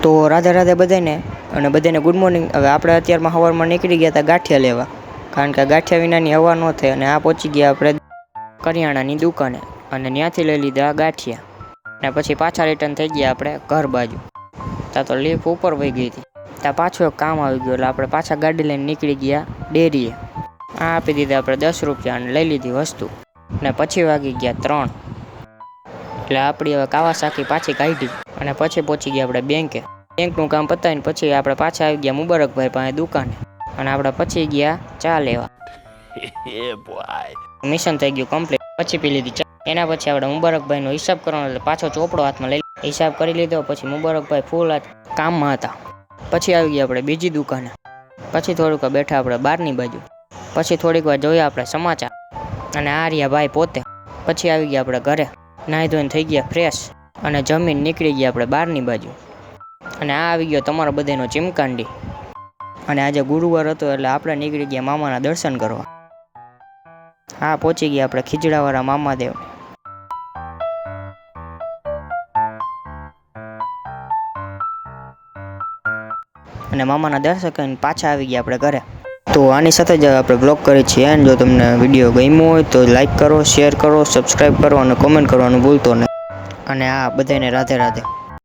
તો રાધે રાધે બધાને અને બધાને ગુડ મોર્નિંગ। હવે આપણે અત્યારમાં સવારમાં નીકળી ગયા હતા ગાંઠિયા લેવા, કારણ કે ગાંઠિયા વિનાની હવા ન થાય, અને આ પહોંચી ગયા આપણે કરિયાણાની દુકાને અને ત્યાંથી લઈ લીધા ગાંઠિયા, અને પછી પાછા રિટર્ન થઈ ગયા આપણે ઘર બાજુ। ત્યાં તો લીફ ઉપર વહી ગઈ હતી, ત્યાં પાછું એક કામ આવી ગયું, એટલે આપણે પાછા ગાડી લઈને નીકળી ગયા ડેરીએ। આ આપી દીધા આપણે 10 રૂપિયા અને લઈ લીધી વસ્તુ, અને પછી વાગી ગયા 3, એટલે આપણી હવે કાવાસાકી પાછી કાઢી અને પછી પહોંચી ગયા આપણે બેંકે। બેંકનું કામ પતાવીને પછી આપણે પાછા આવી ગયા મુબારકભાઈ પાસે દુકાને, અને આપણે પછી ગયા ચા લેવા। મિશન થઈ ગયું કમ્પ્લીટ। પછી પી લીધી ચા। એના પછી આપણે મુબારકભાઈનો હિસાબ કરવાનો, એટલે પાછો ચોપડો હાથમાં લઈ હિસાબ કરી લીધો। પછી મુબારકભાઈ ફૂલ કામમાં હતા। પછી આવી ગયા આપણે બીજી દુકાને। પછી થોડુંક બેઠા આપણે બહારની બાજુ। પછી થોડીક વાર જોયા આપણે સમાચાર, અને આ રહ્યા ભાઈ પોતે। પછી આવી ગયા આપણે ઘરે, નાહી ધોઈને થઈ ગયા ફ્રેશ, અને જમીન નીકળી ગયા આપણે બહારની બાજુ। અને આ આવી ગયો તમારો બધાનો ચીમકાંડી, અને આજે ગુરુવાર હતો એટલે આપણે નીકળી ગયા મામાના દર્શન કરવા। હા, પહોંચી ગયા આપણે ખીજડાવાળા મામાદેવ। અને મામાના દર્શન કરીને પાછા આવી ગયા આપણે ઘરે। તો આની સાથે જ આપણે બ્લોગ કરીએ છીએ, અને જો તમને વિડીયો ગમ્યો હોય તો લાઈક કરો, શેર કરો, સબસ્ક્રાઈબ કરો અને કોમેન્ટ કરવાનું ભૂલતો નહીં। અને આ બધાને રાધે રાધે।